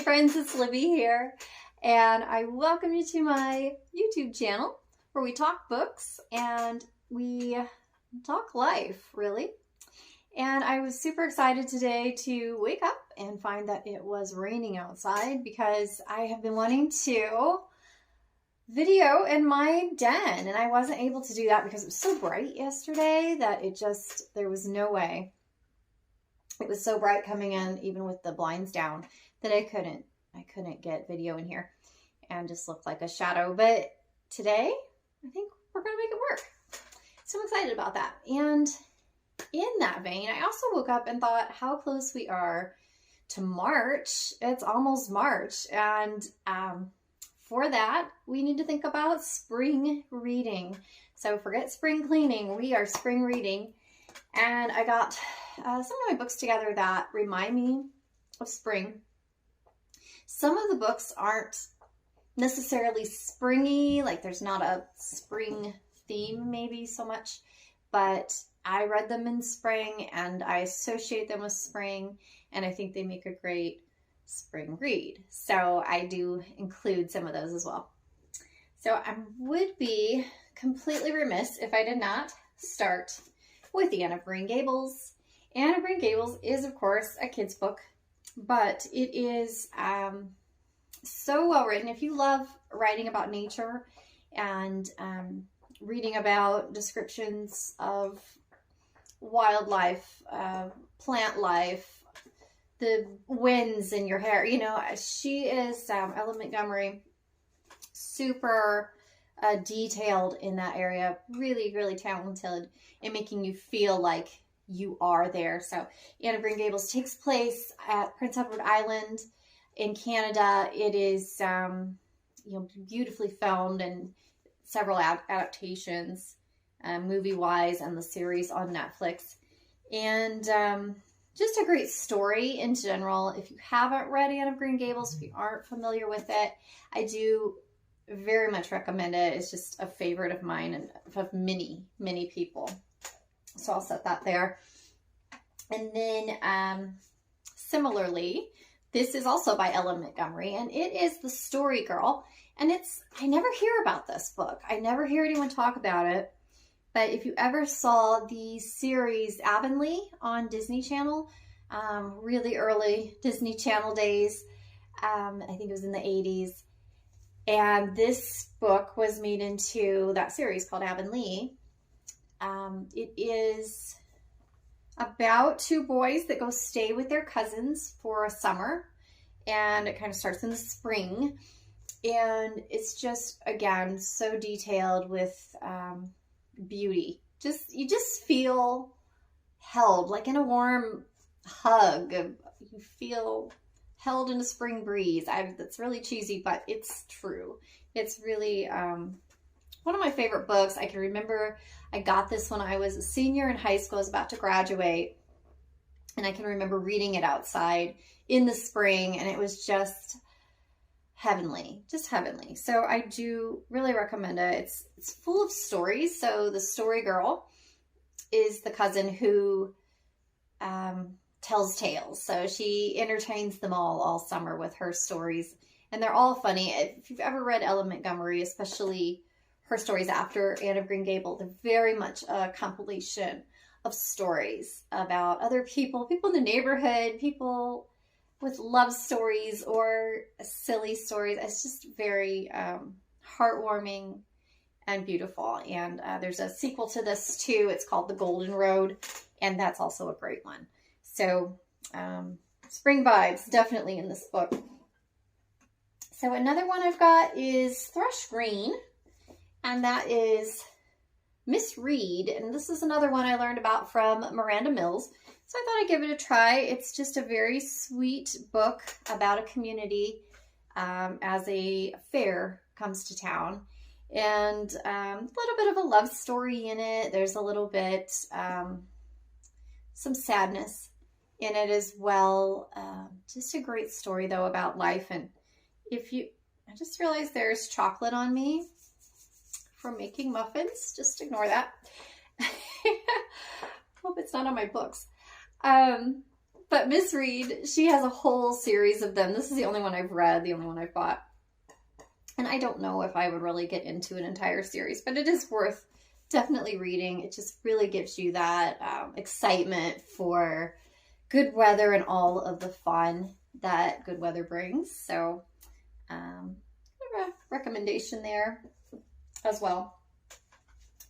friends, it's Libby here, and I welcome you to my YouTube channel where we talk books and we talk life, really. And I was super excited today to wake up and find that it was raining outside because I have been wanting to video in my den, and I wasn't able to do that because it was so bright yesterday that there was no way. It was so bright coming in, even with the blinds down, that I couldn't get video in here and just looked like a shadow. But today, I think we're going to make it work. So I'm excited about that. And in that vein, I also woke up and thought how close we are to March. It's almost March. And for that, we need to think about spring reading. So forget spring cleaning. We are spring reading. And I got some of my books together that remind me of spring. Some of the books aren't necessarily springy, like there's not a spring theme maybe so much, but I read them in spring and I associate them with spring, and I think they make a great spring read. So I do include some of those as well. So I would be completely remiss if I did not start with Anne of Green Gables. Anne of Green Gables is, of course, a kid's book, but it is so well written. If you love writing about nature and reading about descriptions of wildlife, plant life, the winds in your hair, you know, she is, Ella Montgomery, super detailed in that area. Really, really talented in making you feel like you are there. So Anne of Green Gables takes place at Prince Edward Island in Canada. It is, beautifully filmed and several adaptations, movie-wise, and the series on Netflix. And just a great story in general. If you haven't read Anne of Green Gables, if you aren't familiar with it, I do very much recommend it. It's just a favorite of mine and of many, many people. So I'll set that there. And then similarly, this is also by Ella Montgomery, and it is The Story Girl. And I never hear about this book. I never hear anyone talk about it. But if you ever saw the series Avonlea on Disney Channel, really early Disney Channel days, I think it was in the 80s. And this book was made into that series called Avonlea. It is about two boys that go stay with their cousins for a summer, and it kind of starts in the spring, and it's just, again, so detailed with beauty. You just feel held, like in a warm hug. You feel held in a spring breeze. That's really cheesy, but it's true. It's really one of my favorite books. I can remember I got this when I was a senior in high school. I was about to graduate, and I can remember reading it outside in the spring, and it was just heavenly, So I do really recommend it. It's full of stories. So the story girl is the cousin who tells tales. So she entertains them all summer with her stories, and they're all funny. If you've ever read Ella Montgomery, especially her stories after Anne of Green Gables, they're very much a compilation of stories about other people in the neighborhood, people with love stories or silly stories. It's just very heartwarming and beautiful. And there's a sequel to this too. It's called The Golden Road, and that's also a great one. So spring vibes definitely in this book. So another one I've got is Thrush Green, and that is Miss Reed. And this is another one I learned about from Miranda Mills. So I thought I'd give it a try. It's just a very sweet book about a community as a fair comes to town. And a little bit of a love story in it. There's a little bit, some sadness in it as well. Just a great story, though, about life. And I just realized there's chocolate on me from making muffins. Just ignore that. Hope it's not on my books. But Miss Reed, she has a whole series of them. This is the only one I've read, the only one I've bought. And I don't know if I would really get into an entire series, but it is worth definitely reading. It just really gives you that excitement for good weather and all of the fun that good weather brings. So a recommendation there as well.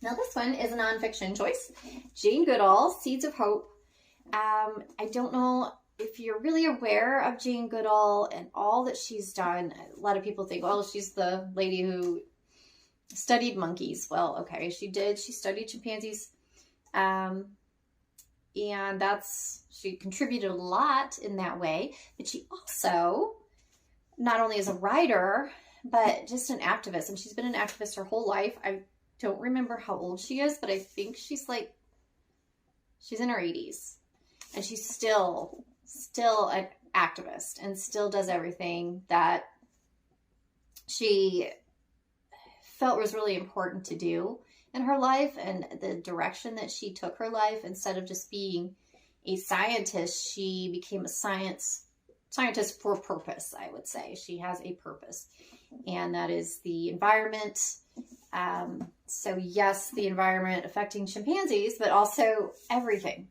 Now this one is a nonfiction choice. Jane Goodall, Seeds of Hope. I don't know if you're really aware of Jane Goodall and all that she's done. A lot of people think, well, she's the lady who studied monkeys. Well, okay, she did. She studied chimpanzees. And she contributed a lot in that way. But she also, not only is a writer, but just an activist. And she's been an activist her whole life. I don't remember how old she is, but I think she's in her 80s. And she's still an activist and still does everything that she felt was really important to do in her life, and the direction that she took her life. Instead of just being a scientist, she became a scientist for purpose, I would say. She has a purpose, and that is the environment. So yes, the environment affecting chimpanzees, but also everything.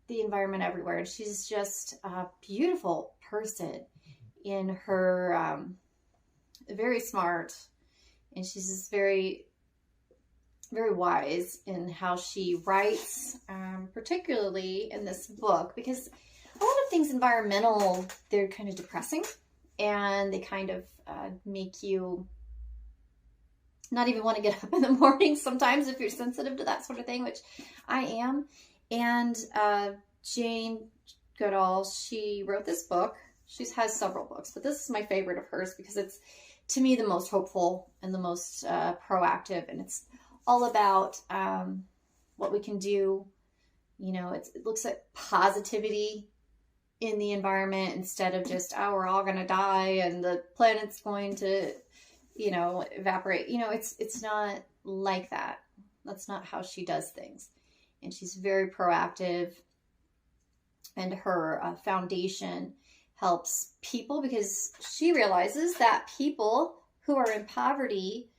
The environment everywhere. And she's just a beautiful person in her, very smart, and she's just very, very wise in how she writes, particularly in this book, because a lot of things environmental, they're kind of depressing, and they kind of make you not even want to get up in the morning sometimes if you're sensitive to that sort of thing, which I am. And Jane Goodall, she wrote this book. She has several books, but this is my favorite of hers because it's, to me, the most hopeful and the most proactive. And it's all about what we can do. You know, it looks at positivity in the environment instead of just, oh, we're all going to die and the planet's going to, you know, evaporate. You know, it's not like that. That's not how she does things. And she's very proactive, and her foundation helps people because she realizes that people who are in poverty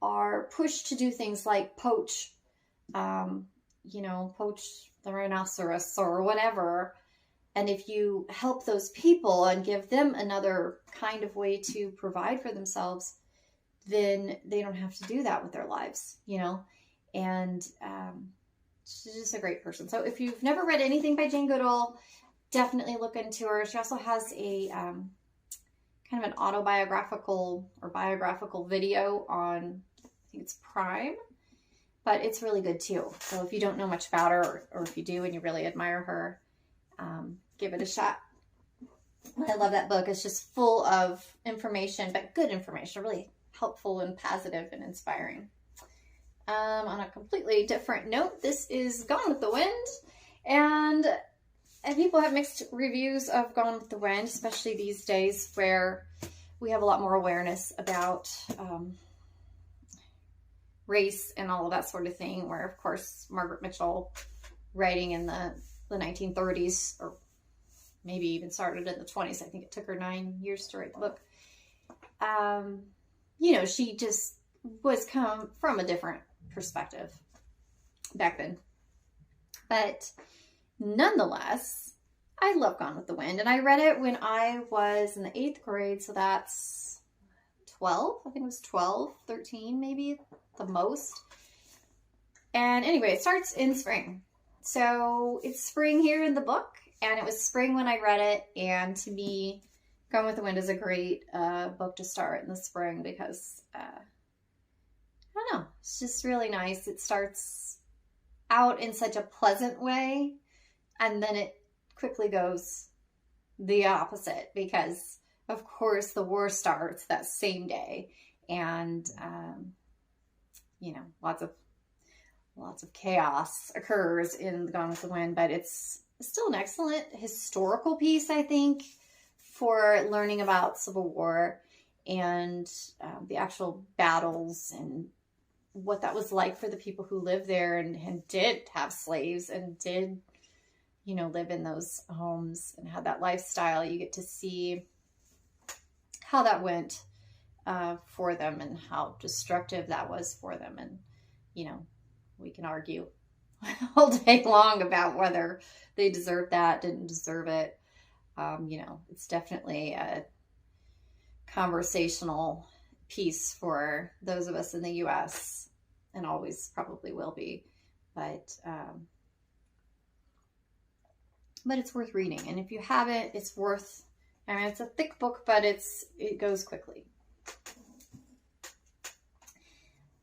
are pushed to do things like poach the rhinoceros or whatever. And if you help those people and give them another kind of way to provide for themselves, then they don't have to do that with their lives, you know. And she's just a great person. So if you've never read anything by Jane Goodall, definitely look into her. She also has a kind of an autobiographical or biographical video on, I think it's Prime, but it's really good too. So if you don't know much about her, or if you do and you really admire her, give it a shot. I love that book. It's just full of information, but good information, really helpful and positive and inspiring. On a completely different note, this is Gone with the Wind, and people have mixed reviews of Gone with the Wind, especially these days where we have a lot more awareness about race and all of that sort of thing, where, of course, Margaret Mitchell, writing in the 1930s, or maybe even started in the 20s, I think it took her 9 years to write the book, you know, she just was come from a different perspective back then. But nonetheless, I love Gone with the Wind, and I read it when I was in the 8th grade, so that's 12, I think it was 12, 13 maybe, the most. And anyway, it starts in spring. So it's spring here in the book, and it was spring when I read it, and to me, Gone with the Wind is a great book to start in the spring because, I don't know, it's just really nice. It starts out in such a pleasant way, and then it quickly goes the opposite because, of course, the war starts that same day, and, you know, lots of chaos occurs in Gone with the Wind, but it's still an excellent historical piece, I think, for learning about Civil War and the actual battles and what that was like for the people who lived there and did have slaves and did you know, live in those homes and had that lifestyle, you get to see how that went for them and how destructive that was for them. And, you know, we can argue all day long about whether they deserved that, didn't deserve it. You know, it's definitely a conversational piece for those of us in the US, and always probably will be. But it's worth reading. And if you haven't, it's worth, I mean, it's a thick book, but it goes quickly.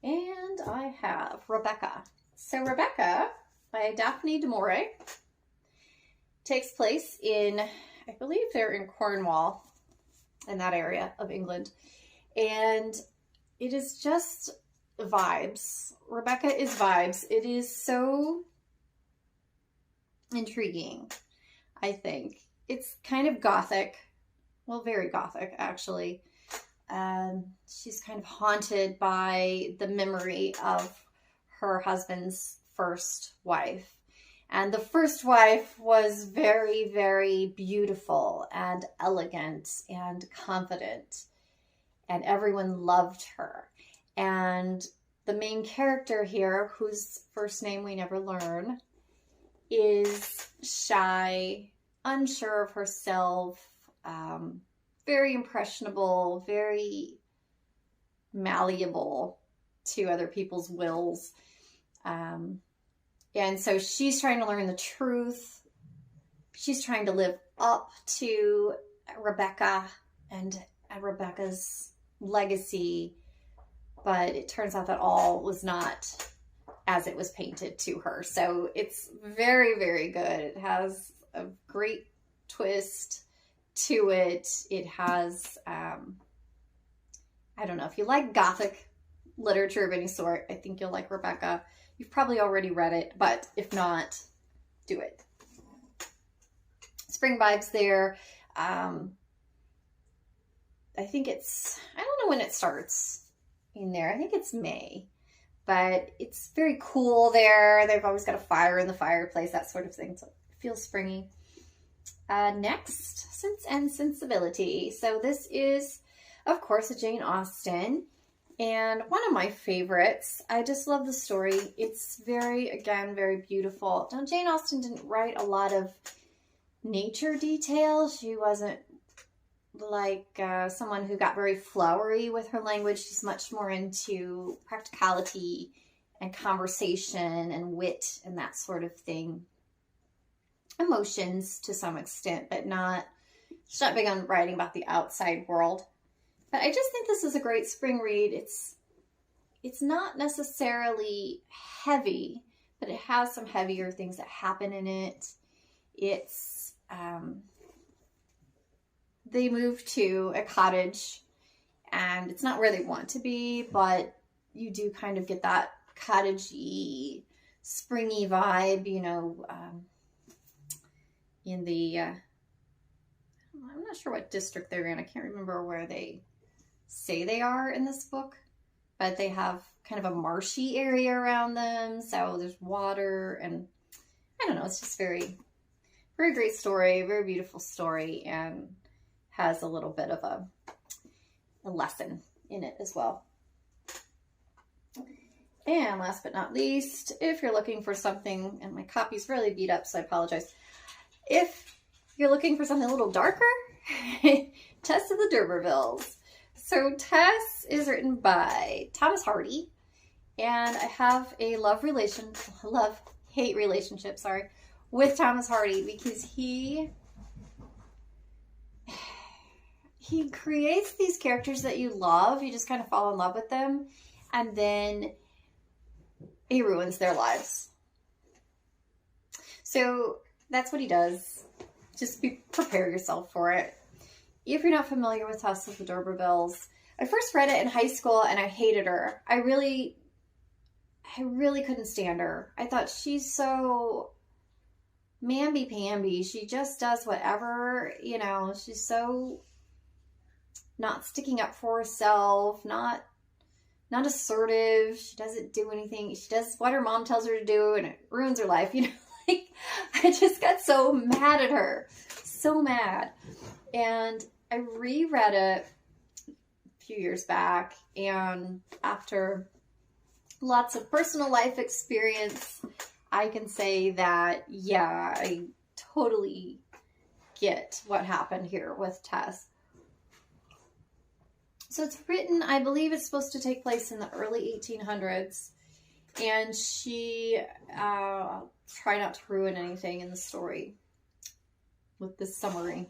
And I have Rebecca. So Rebecca by Daphne du Maurier takes place in, I believe they're in Cornwall, in that area of England. And it is just vibes. Rebecca is vibes. It is so intriguing, I think. It's kind of gothic. Well, very gothic, actually. She's kind of haunted by the memory of her husband's first wife. And the first wife was very, very beautiful and elegant and confident. And everyone loved her. And the main character here, whose first name we never learn, is shy, unsure of herself, very impressionable, very malleable to other people's wills. And so she's trying to learn the truth. She's trying to live up to Rebecca and Rebecca's legacy. But it turns out that all was not as it was painted to her. So it's very, very good. It has a great twist to it. It has, I don't know, if you like Gothic literature of any sort, I think you'll like Rebecca. You've probably already read it, but if not, do it. Spring vibes there. I think it's, I don't know when it starts in there. I think it's May, but it's very cool there. They've always got a fire in the fireplace, that sort of thing. So it feels springy. Next, Sense and Sensibility. So this is, of course, a Jane Austen, and one of my favorites. I just love the story. It's very, again, very beautiful. Now, Jane Austen didn't write a lot of nature detail. She wasn't like someone who got very flowery with her language. She's much more into practicality and conversation and wit and that sort of thing. Emotions to some extent, but she's not big on writing about the outside world. But I just think this is a great spring read. It's not necessarily heavy, but it has some heavier things that happen in it. It's, they move to a cottage, and it's not where they want to be, but you do kind of get that cottagey, springy vibe, you know, in the, I'm not sure what district they're in. I can't remember where they say they are in this book, but they have kind of a marshy area around them. So there's water, and I don't know, it's just very, very great story, very beautiful story, and has a little bit of a lesson in it as well. And last but not least, if you're looking for something, and my copy's really beat up, so I apologize. If you're looking for something a little darker, Tess of the D'Urbervilles. So Tess is written by Thomas Hardy, and I have a love-hate relationship, with Thomas Hardy, because he creates these characters that you love. You just kind of fall in love with them, and then he ruins their lives. So that's what he does. Just prepare yourself for it. If you're not familiar with Tess of the D'Urbervilles, I first read it in high school and I hated her. I really couldn't stand her. I thought she's so mamby-pamby. She just does whatever, you know. She's so not sticking up for herself, not assertive. She doesn't do anything. She does what her mom tells her to do, and it ruins her life, you know. Like, I just got so mad at her. So mad. And I reread it a few years back, and after lots of personal life experience, I can say that, yeah, I totally get what happened here with Tess. So it's written, I believe it's supposed to take place in the early 1800s. And she, try not to ruin anything in the story with this summary.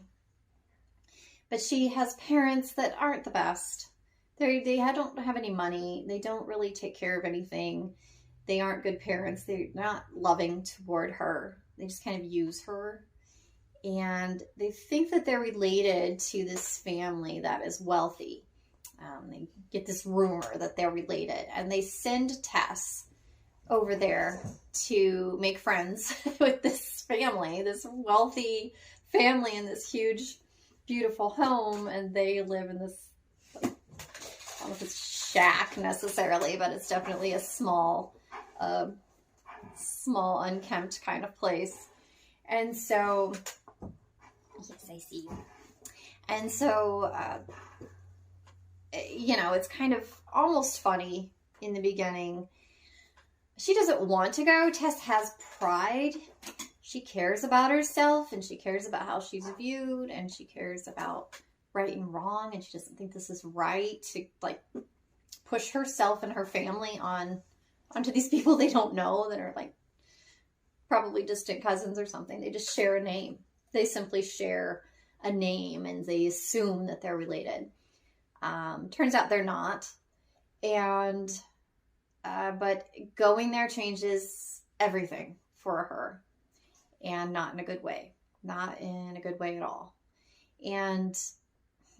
But she has parents that aren't the best. They don't have any money. They don't really take care of anything. They aren't good parents. They're not loving toward her. They just kind of use her. And they think that they're related to this family that is wealthy. They get this rumor that they're related. And they send Tess over there to make friends with this family, this wealthy family in this huge, beautiful home. And they live in this, I don't know if it's shack necessarily, but it's definitely a small, unkempt kind of place. And so, yes, I see you. And so, it's kind of almost funny in the beginning. She doesn't want to go. Tess has pride. She cares about herself, and she cares about how she's viewed, and she cares about right and wrong, and she doesn't think this is right to, like, push herself and her family onto these people they don't know that are, like, probably distant cousins or something. They just share a name. They simply share a name, and they assume that they're related. Turns out they're not. And but going there changes everything for her, and not in a good way. Not in a good way at all. And,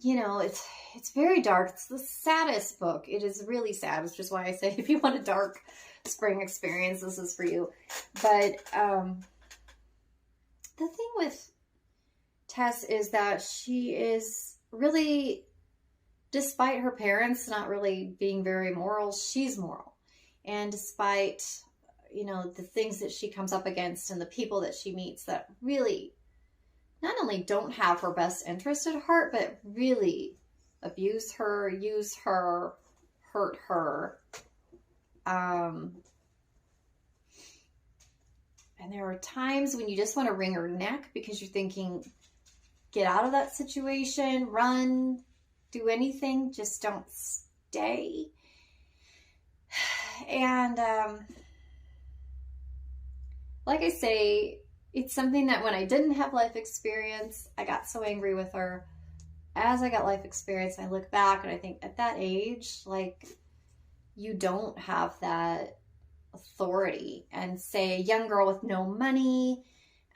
it's very dark. It's the saddest book. It is really sad, which is why I say if you want a dark spring experience, this is for you. But the thing with Tess is that she is really, despite her parents not really being very moral, she's moral. And despite, the things that she comes up against and the people that she meets that really not only don't have her best interest at heart, but really abuse her, use her, hurt her. And there are times when you just want to wring her neck because you're thinking, get out of that situation, run, do anything, just don't stay. And like I say, it's something that when I didn't have life experience, I got so angry with her. As I got life experience, I look back and I think at that age, like, you don't have that authority. And say a young girl with no money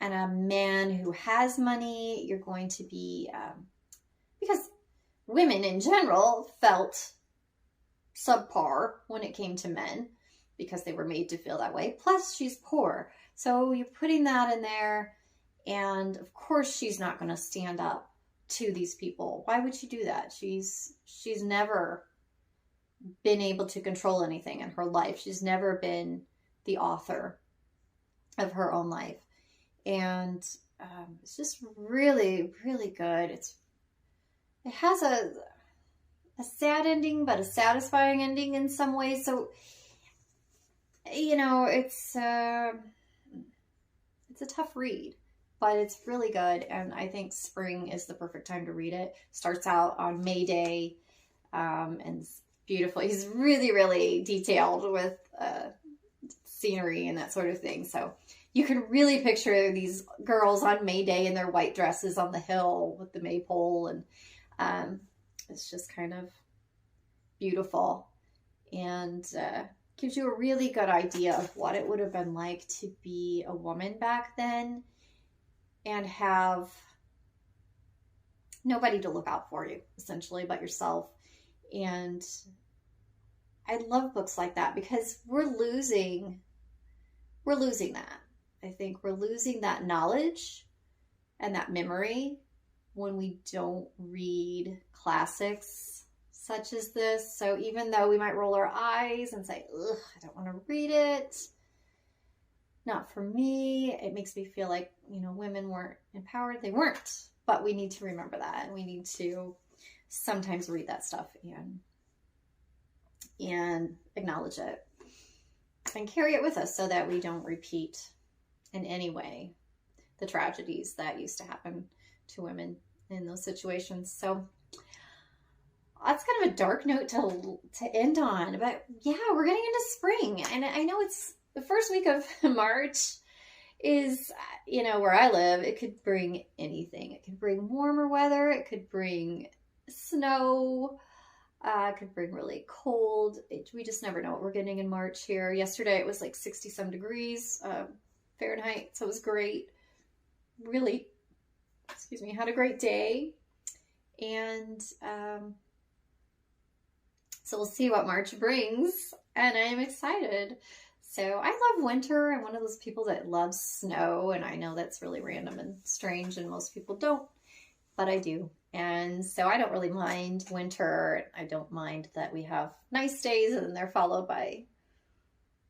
and a man who has money, you're going to be, because women in general felt subpar when it came to men because they were made to feel that way. Plus, she's poor. So you're putting that in there, and of course she's not going to stand up to these people. Why would she do that? She's never been able to control anything in her life. She's never been the author of her own life. And it's just really, really good. It has a sad ending, but a satisfying ending in some ways. So, it's a tough read, but it's really good. And I think spring is the perfect time to read it. Starts out on May Day, and it's beautiful. He's really, really detailed with scenery and that sort of thing. So you can really picture these girls on May Day in their white dresses on the hill with the maypole. And it's just kind of beautiful. And gives you a really good idea of what it would have been like to be a woman back then and have nobody to look out for you, essentially, but yourself. And I love books like that because we're losing that. I think we're losing that knowledge and that memory when we don't read classics such as this. So even though we might roll our eyes and say, ugh, I don't want to read it, not for me. It makes me feel like, you know, women weren't empowered. They weren't, but we need to remember that, and we need to sometimes read that stuff and acknowledge it and carry it with us so that we don't repeat in any way the tragedies that used to happen to women in those situations. So that's kind of a dark note to end on, but yeah, we're getting into spring, and I know it's the first week of March is, you know, where I live, it could bring anything. It could bring warmer weather, it could bring snow, it could bring really cold. We just never know what we're getting in March here. Yesterday it was like 60 some degrees Fahrenheit, so it was great. Really, excuse me, had a great day. And so we'll see what March brings, and I'm excited. So I love winter. I'm one of those people that loves snow, and I know that's really random and strange, and most people don't, but I do. And so I don't really mind winter. I don't mind that we have nice days and then they're followed by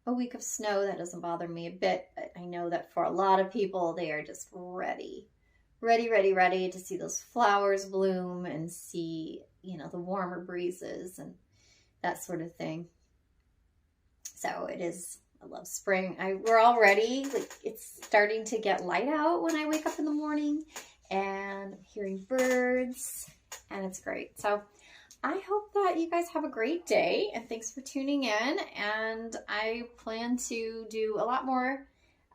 a week of snow. That doesn't bother me a bit. But I know that for a lot of people, they are just ready to see those flowers bloom and see, you know, the warmer breezes and that sort of thing. So it is, I love spring. We're already, like, it's starting to get light out when I wake up in the morning, and hearing birds, and it's great. So I hope that you guys have a great day, and thanks for tuning in. And I plan to do a lot more.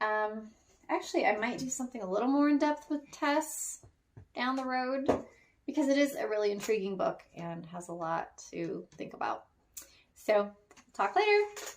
Actually, I might do something a little more in depth with Tess down the road, because it is a really intriguing book and has a lot to think about. So talk later.